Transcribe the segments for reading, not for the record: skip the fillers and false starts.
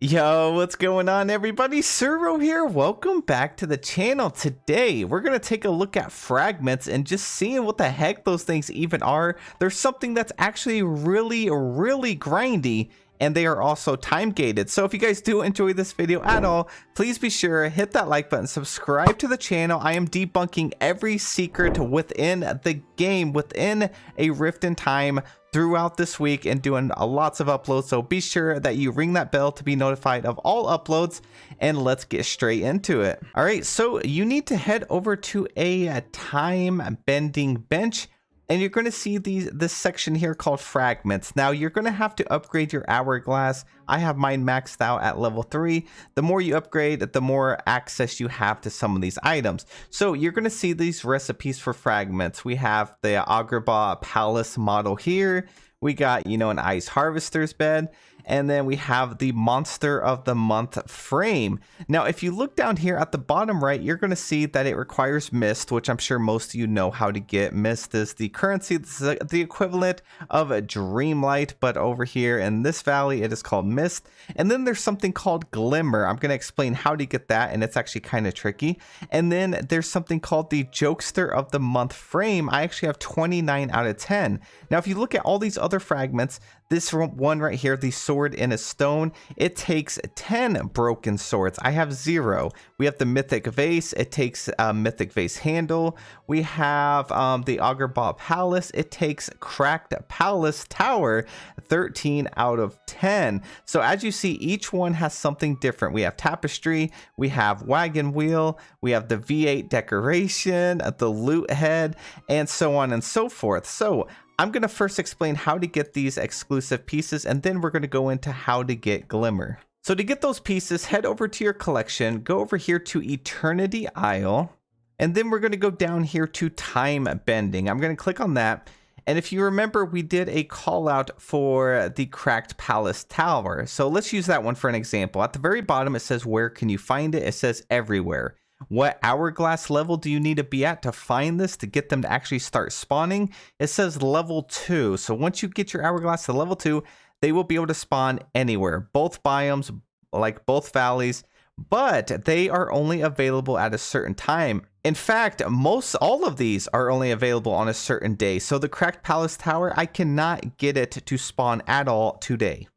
Yo, what's going on, everybody? Servo here. Welcome back to the channel. Today, we're going to take a look at fragments and just seeing what the heck those things even are. There's something that's actually really grindy, and they are also time gated. So if you guys do enjoy this video at all, please be sure to hit that like button, subscribe to the channel. I am debunking every secret within the game, within a Rift in Time, throughout this week, and doing lots of uploads. So be sure that you ring that bell to be notified of all uploads, and let's get straight into it. All right, so you need to head over to a time bending bench, and you're going to see this section here called fragments. Now you're going to have to upgrade your hourglass. I have mine maxed out at level 3. The more you upgrade, the more access you have to some of these items. So you're going to see these recipes for fragments. We have the Agrabah Palace model here. We got, an ice harvester's bed. And then we have the Monster of the Month frame. Now, if you look down here at the bottom right, you're going to see that it requires mist, which I'm sure most of you know how to get. Mist is the currency. This is the equivalent of a Dreamlight, but over here in this valley, it is called mist. And then there's something called Glimmer. I'm going to explain how to get that, and it's actually kind of tricky. And then there's something called the Jokester of the Month frame. I actually have 29 out of 10. Now, if you look at all these other fragments, this one right here, the sword in a stone, it takes 10 broken swords. I have 0. We have the mythic vase. It takes a mythic vase handle. We have the Agrabah Palace. It takes cracked palace tower, 13 out of 10. So as you see, each one has something different. We have tapestry. We have wagon wheel. We have the V8 decoration, the loot head, and so on and so forth. So I'm going to first explain how to get these exclusive pieces, and then we're going to go into how to get Glimmer. So to get those pieces, head over to your collection, go over here to Eternity Isle, and then we're going to go down here to Time Bending. I'm going to click on that. And if you remember, we did a call out for the Cracked Palace Tower. So let's use that one for an example. At the very bottom, it says, where can you find it? It says everywhere. What hourglass level do you need to be at to find this, to get them to actually start spawning? It says level 2. So once you get your hourglass to level 2, they will be able to spawn anywhere. Both biomes, like both valleys, but they are only available at a certain time. In fact, all of these are only available on a certain day. So the Cracked Palace Tower, I cannot get it to spawn at all today.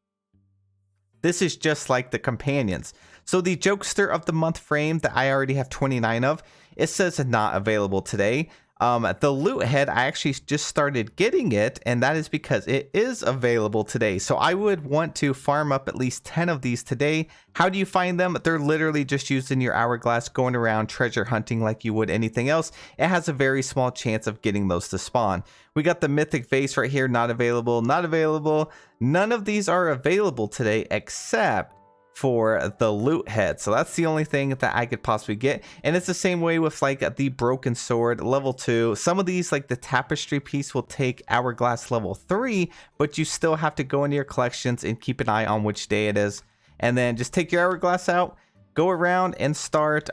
This is just like the companions. So the Jokester of the Month frame that I already have 29 of, it says not available today. The loot head, I actually just started getting it, and that is because it is available today. So I would want to farm up at least 10 of these today. How do you find them? They're literally just using your hourglass, going around treasure hunting like you would anything else. It has a very small chance of getting those to spawn. We got the mythic vase right here, not available, not available. None of these are available today except for the loot head. So that's the only thing that I could possibly get. And it's the same way with like the broken sword level 2. Some of these, like the tapestry piece, will take hourglass level 3, but you still have to go into your collections and keep an eye on which day it is, and then just take your hourglass out, go around and start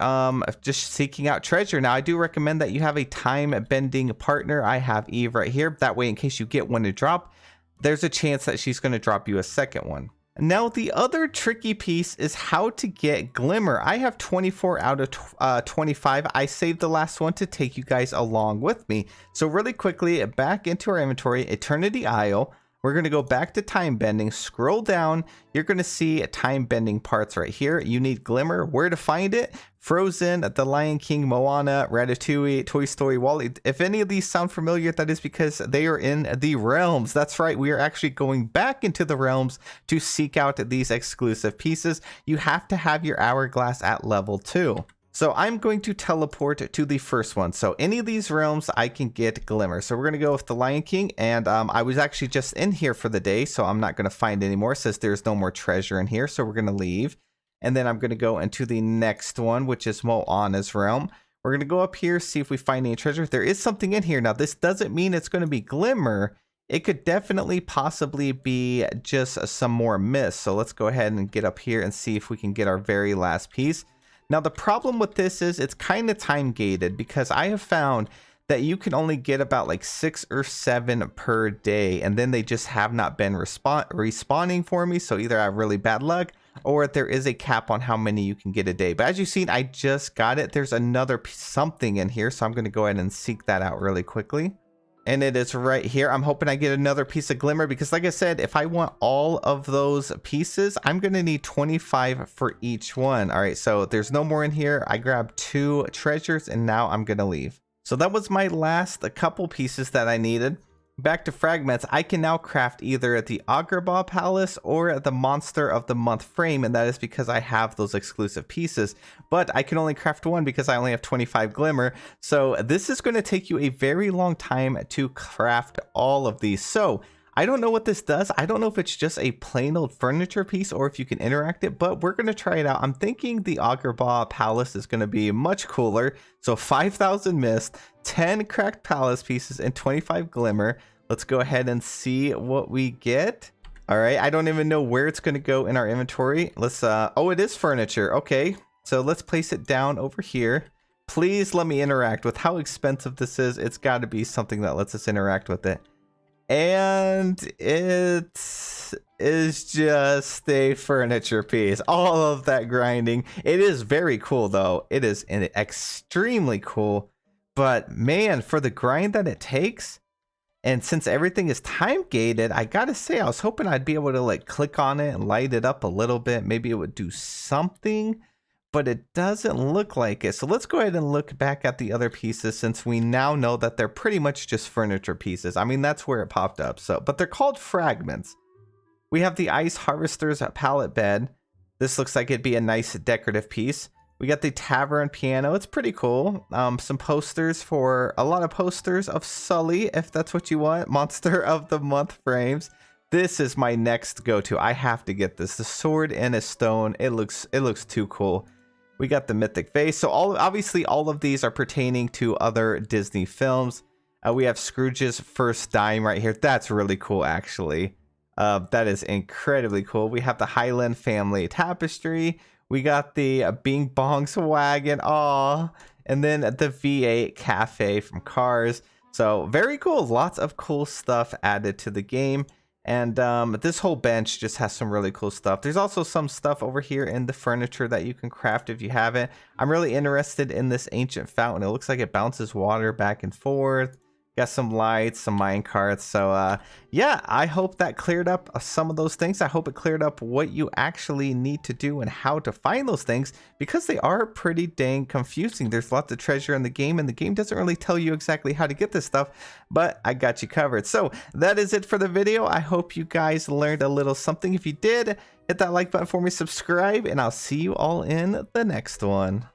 just seeking out treasure. Now I do recommend that you have a time bending partner. I have Eve right here, that way in case you get one to drop, there's a chance that she's going to drop you a second one. Now, the other tricky piece is how to get Glimmer. I have 24 out of 25. I saved the last one to take you guys along with me. So really quickly, back into our inventory, Eternity Isle. We're going to go back to time bending, scroll down. You're going to see time bending parts right here. You need Glimmer. Where to find it? Frozen, The Lion King, Moana, Ratatouille, Toy Story, Wall-E. If any of these sound familiar, that is because they are in the realms. That's right. We are actually going back into the realms to seek out these exclusive pieces. You have to have your hourglass at level 2. So I'm going to teleport to the first one. So any of these realms, I can get Glimmer. So we're going to go with the Lion King. And I was actually just in here for the day, so I'm not going to find any more. It says there's no more treasure in here. So we're going to leave. And then I'm going to go into the next one, which is Moana's realm. We're going to go up here, see if we find any treasure. There is something in here. Now, this doesn't mean it's going to be Glimmer. It could definitely possibly be just some more mist. So let's go ahead and get up here and see if we can get our very last piece. Now, the problem with this is it's kind of time gated, because I have found that you can only get about like 6 or 7 per day, and then they just have not been respawning for me. So either I have really bad luck, or there is a cap on how many you can get a day. But as you've seen, I just got it. There's another something in here, so I'm going to go ahead and seek that out really quickly. And it is right here. I'm hoping I get another piece of Glimmer because like I said, if I want all of those pieces, I'm going to need 25 for each one. All right, so there's no more in here. I grabbed 2 treasures and now I'm going to leave. So that was my last couple pieces that I needed. Back to Fragments, I can now craft either the Agrabah Palace or the Monster of the Month frame, and that is because I have those exclusive pieces. But I can only craft one because I only have 25 Glimmer, so this is going to take you a very long time to craft all of these. So I don't know what this does. I don't know if it's just a plain old furniture piece or if you can interact it, but we're going to try it out. I'm thinking the Agrabah Palace is going to be much cooler. So 5,000 mist, 10 cracked palace pieces, and 25 Glimmer. Let's go ahead and see what we get. All right, I don't even know where it's going to go in our inventory. Let's, oh, it is furniture. Okay, so let's place it down over here. Please let me interact with how expensive this is. It's got to be something that lets us interact with it. And it is just a furniture piece. All of that grinding. It is very cool though. It is extremely cool. But man, for the grind that it takes, and since everything is time gated, I gotta say, I was hoping I'd be able to like click on it and light it up a little bit. Maybe it would do something. But it doesn't look like it. So let's go ahead and look back at the other pieces since we now know that they're pretty much just furniture pieces. I mean, that's where it popped up. So, but they're called Fragments. We have the Ice Harvester's pallet bed. This looks like it'd be a nice decorative piece. We got the Tavern piano. It's pretty cool. Some posters for a lot of posters of Sully, if that's what you want. Monster of the Month frames. This is my next go-to. I have to get this. The sword and a stone. It looks too cool. We got the mythic vase. So obviously all of these are pertaining to other Disney films. We have Scrooge's first dime right here. That's really cool, actually. That is incredibly cool. We have the Highland family tapestry. We got the Bing Bong's wagon. Aw. And then the V8 cafe from Cars. So very cool. Lots of cool stuff added to the game. And this whole bench just has some really cool stuff. There's also some stuff over here in the furniture that you can craft if you haven't. I'm really interested in this ancient fountain. It looks like it bounces water back and forth. Got some lights, some mine carts. So yeah, I hope that cleared up some of those things. I hope it cleared up what you actually need to do and how to find those things, because they are pretty dang confusing. There's lots of treasure in the game, and the game doesn't really tell you exactly how to get this stuff, but I got you covered. So that is it for the video. I hope you guys learned a little something. If you did, hit that like button for me, subscribe, and I'll see you all in the next one.